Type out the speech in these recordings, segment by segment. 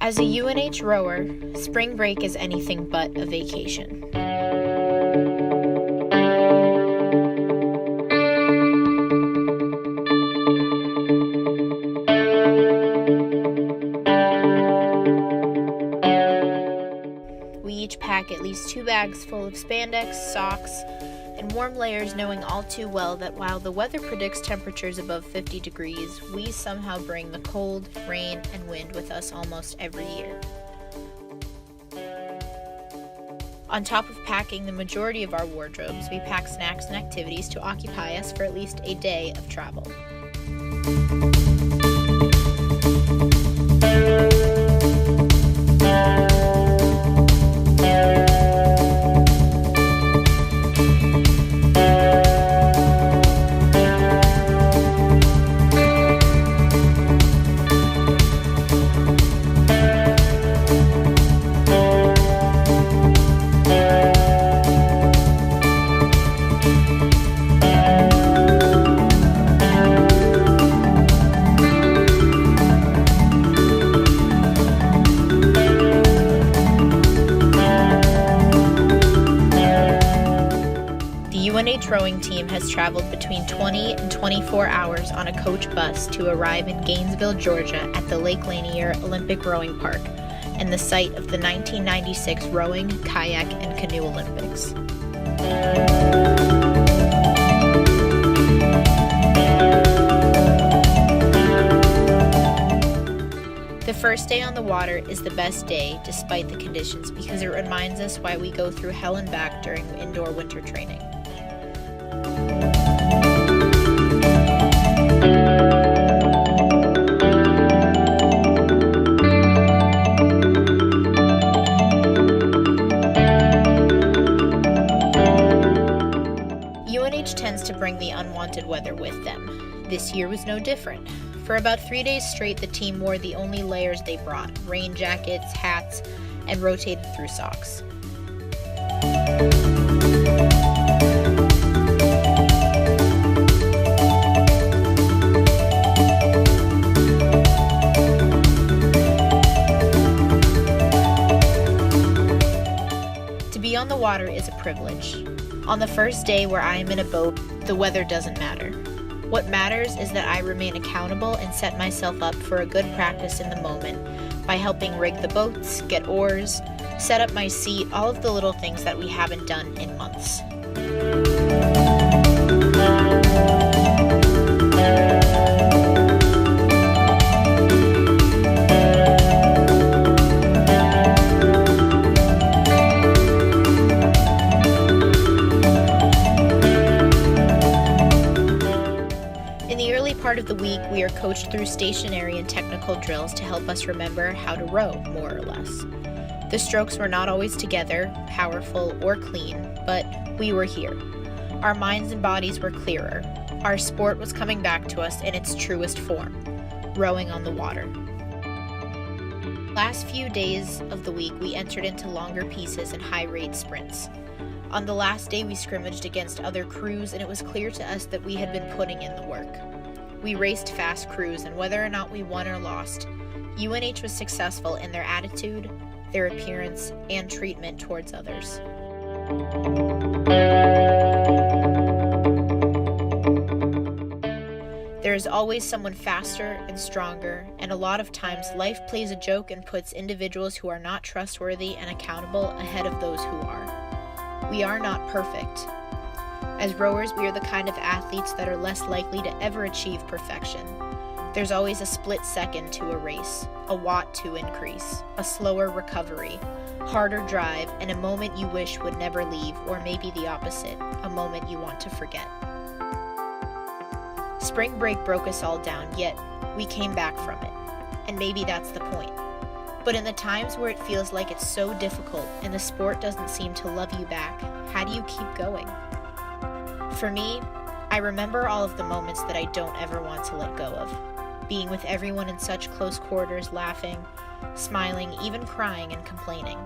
As a UNH rower, spring break is anything but a vacation. We each pack at least 2 bags full of spandex, socks, and warm layers, knowing all too well that while the weather predicts temperatures above 50 degrees, we somehow bring the cold, rain, and wind with us almost every year. On top of packing the majority of our wardrobes, we pack snacks and activities to occupy us for at least a day of travel. The UNH Rowing team has traveled between 20 and 24 hours on a coach bus to arrive in Gainesville, Georgia at the Lake Lanier Olympic Rowing Park and the site of the 1996 Rowing, Kayak, and Canoe Olympics. The first day on the water is the best day despite the conditions because it reminds us why we go through hell and back during indoor winter training. UNH tends to bring the unwanted weather with them. This year was no different. For about 3 days straight, the team wore the only layers they brought: rain jackets, hats, and rotated through socks. To be on the water is a privilege. On the first day where I am in a boat, the weather doesn't matter. What matters is that I remain accountable and set myself up for a good practice in the moment by helping rig the boats, get oars, set up my seat, all of the little things that we haven't done in months. Part of the week, we are coached through stationary and technical drills to help us remember how to row, more or less. The strokes were not always together, powerful, or clean, but we were here. Our minds and bodies were clearer. Our sport was coming back to us in its truest form, rowing on the water. Last few days of the week, we entered into longer pieces and high-rate sprints. On the last day, we scrimmaged against other crews, and it was clear to us that we had been putting in the work. We raced fast crews, and whether or not we won or lost, UNH was successful in their attitude, their appearance, and treatment towards others. There is always someone faster and stronger, and a lot of times life plays a joke and puts individuals who are not trustworthy and accountable ahead of those who are. We are not perfect. As rowers, we are the kind of athletes that are less likely to ever achieve perfection. There's always a split second to a race, a watt to increase, a slower recovery, harder drive, and a moment you wish would never leave, or maybe the opposite, a moment you want to forget. Spring break broke us all down, yet we came back from it, and maybe that's the point. But in the times where it feels like it's so difficult and the sport doesn't seem to love you back, how do you keep going? For me, I remember all of the moments that I don't ever want to let go of. Being with everyone in such close quarters, laughing, smiling, even crying and complaining.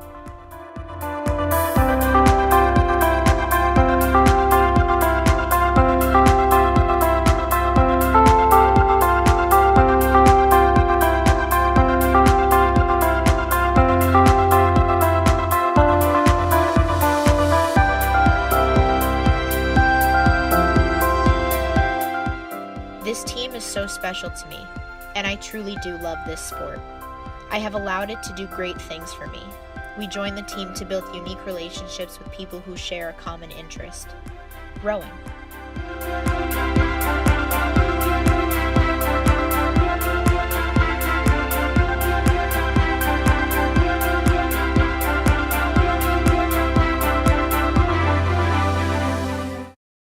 This team is so special to me, and I truly do love this sport. I have allowed it to do great things for me. We joined the team to build unique relationships with people who share a common interest: rowing.